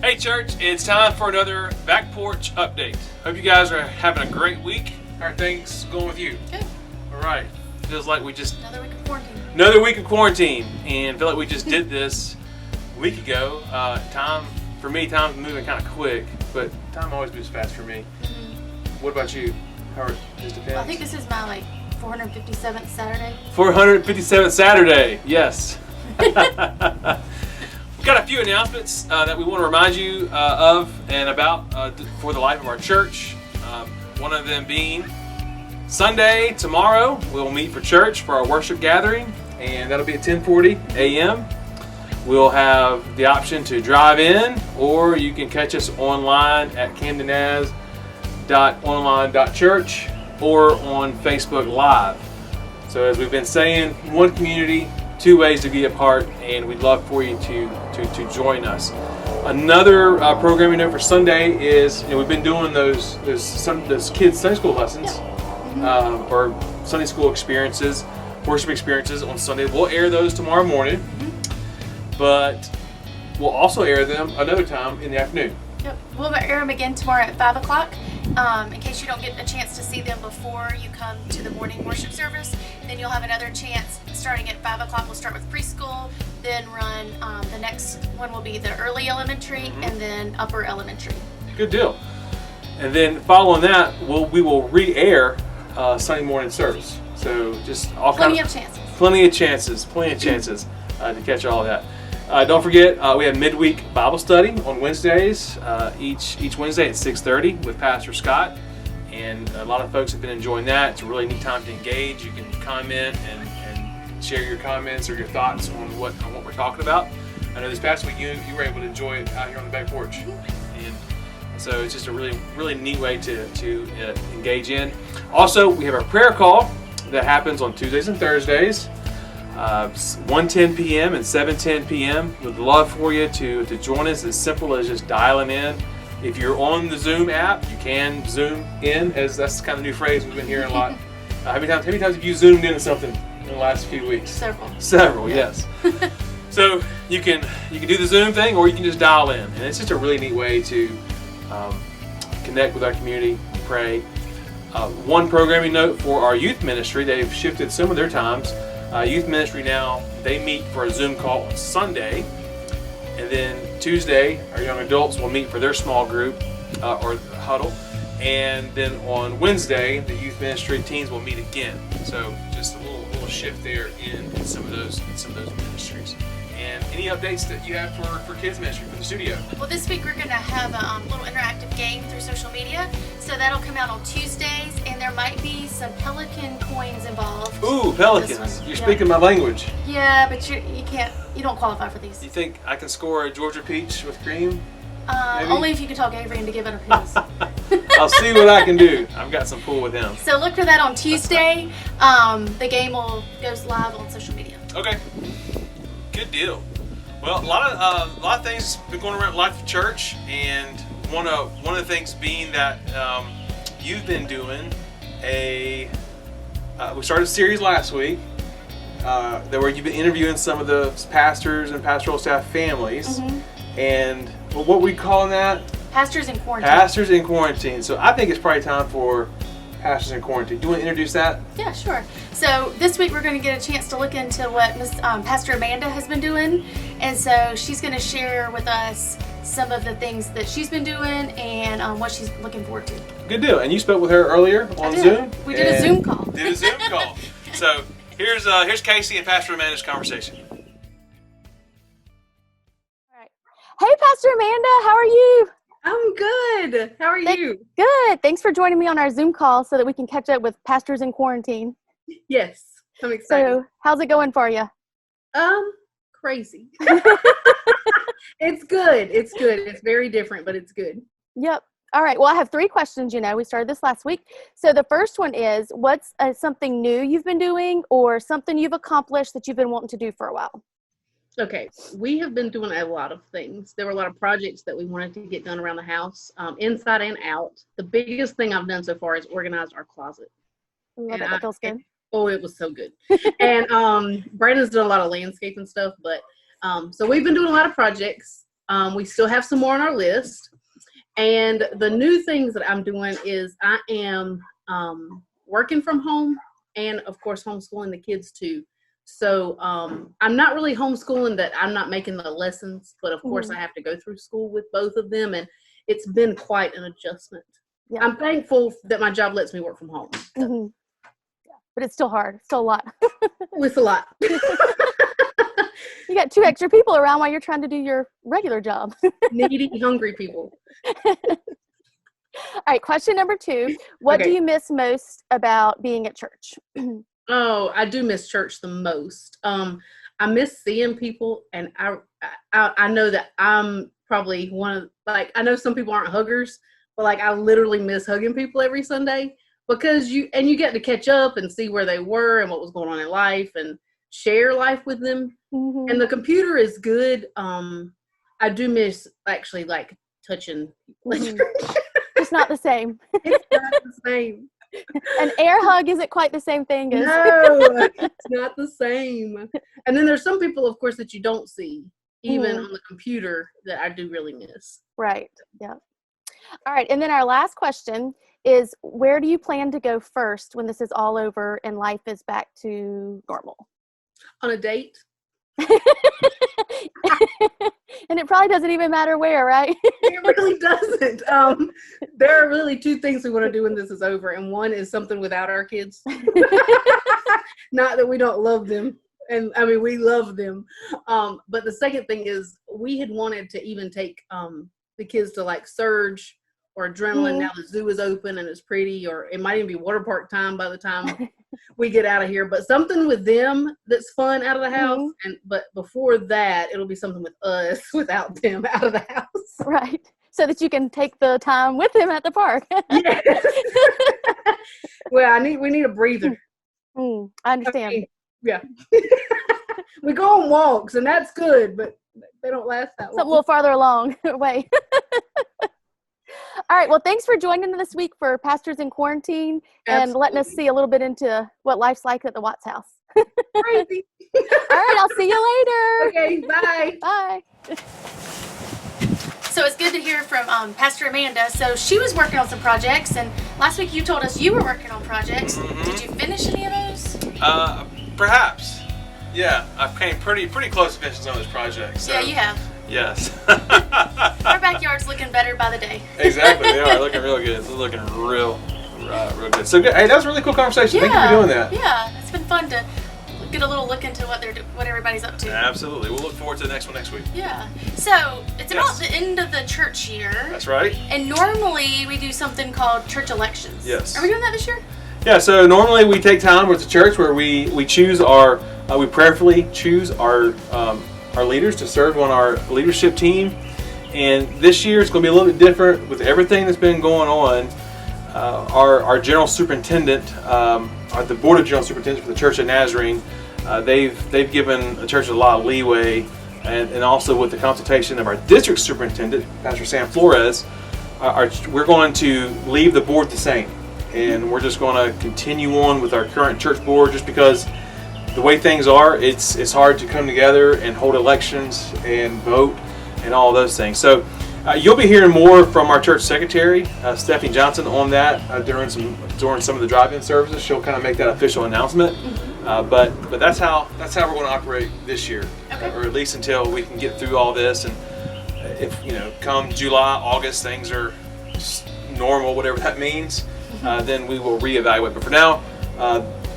Hey church, it's time for another Back Porch update. Hope you guys are having a great week. How are things going with you? Good. All right. Feels like we just... Another week of quarantine. Another week of quarantine. And feel like we just did this a week ago. Time's moving kind of quick, but time always moves fast for me. Mm-hmm. What about you? How are just depends? Well, I think this is my 457th Saturday. 457th Saturday, yes. We've got a few announcements that we want to remind you of and about for the life of our church. One of them being Sunday, tomorrow, we'll meet for church for our worship gathering, and that'll be at 10:40 a.m. We'll have the option to drive in, or you can catch us online at camdenaz.online.church or on Facebook Live. So as we've been saying, one community, two ways to be a part, and we'd love for you to join us. Another programming note for Sunday is, we've been doing those kids' Sunday school lessons, or Sunday school experiences, worship experiences on Sunday. We'll air those tomorrow morning, but we'll also air them another time in the afternoon. Yep. We'll air them again tomorrow at 5 o'clock. In case you don't get a chance to see them before you come to the morning worship service, then you'll have another chance starting at 5 o'clock. We'll start with preschool, then run, the next one will be the early elementary, and then upper elementary. Good deal. And then following that, we will re-air Sunday morning service. So just all Plenty of chances to catch all of that. Don't forget, we have midweek Bible study on Wednesdays, each Wednesday at 6:30 with Pastor Scott, and a lot of folks have been enjoying that. It's a really neat time to engage. You can comment and share your comments or your thoughts on what we're talking about. I know this past week you were able to enjoy it out here on the back porch, and so it's just a really, really neat way to engage in. Also, we have our prayer call that happens on Tuesdays and Thursdays. 1:10 p.m. and 7:10 p.m. We'd love for you to join us. As simple as just dialing in. If you're on the Zoom app, you can Zoom in, as that's kind of a new phrase we've been hearing a lot. How many times have you zoomed into something in the last few weeks? Several, yes. So you can do the Zoom thing, or you can just dial in, and it's just a really neat way to connect with our community, pray. One programming note for our youth ministry: they've shifted some of their times. Youth ministry now, they meet for a Zoom call on Sunday, and then Tuesday our young adults will meet for their small group or huddle, and then on Wednesday the youth ministry teams will meet again. So just a little shift there in some of those ministries. And any updates that you have for kids ministry for the studio? Well, this week we're going to have a little interactive game through social media. So that'll come out on Tuesdays, and there might be some pelican coins involved. Ooh, pelicans! You're speaking my language. Yeah, but you don't qualify for these. You think I can score a Georgia peach with cream? Only if you can talk Avery into giving up his. I'll see what I can do. I've got some pull with him. So look for that on Tuesday. The game goes live on social media. Okay. Good deal. Well, a lot of things been going around life of church, and one of the things being that you've been doing we started a series last week where you've been interviewing some of the pastors and pastoral staff families, and what were we calling that? Pastors in quarantine. Pastors in quarantine. So I think it's probably time for Pastors in Quarantine. Do you want to introduce that? Yeah, sure. So this week we're going to get a chance to look into what Pastor Amanda has been doing, and so she's going to share with us some of the things that she's been doing and what she's looking forward to. Good deal. And you spoke with her earlier on Zoom? We did a Zoom call. So here's Casey and Pastor Amanda's conversation. All right. Hey, Pastor Amanda, how are you? I'm good. How are you? Good. Thanks for joining me on our Zoom call so that we can catch up with Pastors in Quarantine. Yes, I'm excited. So, how's it going for you? Crazy. It's good. It's good. It's very different, but it's good. Yep. All right. Well, I have 3 questions. We started this last week. So the first one is, what's something new you've been doing or something you've accomplished that you've been wanting to do for a while? Okay, we have been doing a lot of things. There were a lot of projects that we wanted to get done around the house, inside and out. The biggest thing I've done so far is organized our closet. Love it. That feels good. Oh, it was so good. And Brandon's done a lot of landscape and stuff, but so we've been doing a lot of projects. We still have some more on our list. And the new things that I'm doing is I am working from home and, of course, homeschooling the kids too. So I'm not really homeschooling that I'm not making the lessons, but of course I have to go through school with both of them. And it's been quite an adjustment. Yeah. I'm thankful that my job lets me work from home. Mm-hmm. Yeah. But it's still hard. It's still a lot. It's a lot. You got 2 extra people around while you're trying to do your regular job. Needy, hungry people. All right, question number 2. What do you miss most about being at church? Oh, I do miss church the most. I miss seeing people, and I know that I'm probably one of, like, I know some people aren't huggers, but like I literally miss hugging people every Sunday because you get to catch up and see where they were and what was going on in life and share life with them. Mm-hmm. And the computer is good. I do miss actually like touching. Mm-hmm. It's not the same. It's not the same. An air hug isn't quite the same thing as. No, it's not the same. And then there's some people, of course, that you don't see even on the computer that I do really miss. Right. Yeah. All right. And then our last question is, where do you plan to go first when this is all over and life is back to normal? On a date. And it probably doesn't even matter where, right? It really doesn't. There are really 2 things we want to do when this is over, and one is something without our kids. Not that we don't love them, and I mean we love them, but the second thing is we had wanted to even take the kids to like Surge or Adrenaline. Now the zoo is open and it's pretty, or it might even be water park time by the time we get out of here, but something with them that's fun out of the house. But before that, it'll be something with us without them out of the house. Right. So that you can take the time with them at the park. Yes. Well, we need a breather. I understand. I mean, yeah. We go on walks and that's good, but they don't last that long. It's a little farther along way. All right. Well, thanks for joining this week for Pastors in Quarantine and letting us see a little bit into what life's like at the Watts house. Crazy. All right. I'll see you later. Okay. Bye. Bye. So it's good to hear from Pastor Amanda. So she was working on some projects, and last week you told us you were working on projects. Mm-hmm. Did you finish any of those? Perhaps. Yeah, I've came pretty close to finishing some of those projects. So. Yeah, you have. Yes. Our backyard's looking better by the day. Exactly, they are looking real good. It's looking real good. So good. Hey, that was a really cool conversation. Yeah, thank you for doing that. Yeah, it's been fun to get a little look into what everybody's up to. Absolutely. We'll look forward to the next one next week. Yeah. So it's about the end of the church year. That's right. And normally we do something called church elections. Yes. Are we doing that this year? Yeah. So normally we take time with the church where we choose we prayerfully choose our leaders to serve on our leadership team. And this year it's going to be a little bit different with everything that's been going on. Our general superintendent, the board of general superintendents for the Church of Nazarene, they've given the church a lot of leeway, and also with the consultation of our district superintendent, Pastor Sam Flores, we're going to leave the board the same, and we're just going to continue on with our current church board, just because the way things are, it's hard to come together and hold elections and vote and all those things. So you'll be hearing more from our church secretary, Stephanie Johnson, on that during some of the drive-in services. She'll kind of make that official announcement. But that's how we're going to operate this year, or at least until we can get through all this. And if come July, August, things are normal, whatever that means, then we will reevaluate. But for now,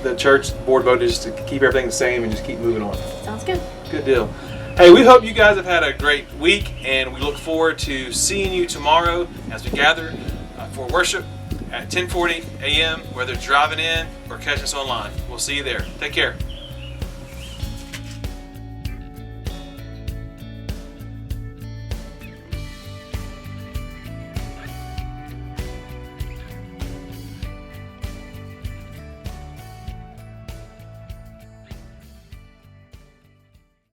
the church board vote is to keep everything the same and just keep moving on. Sounds good. Good deal. Hey, we hope you guys have had a great week, and we look forward to seeing you tomorrow as we gather for worship at 10:40 a.m., whether driving in or catching us online. We'll see you there. Take care.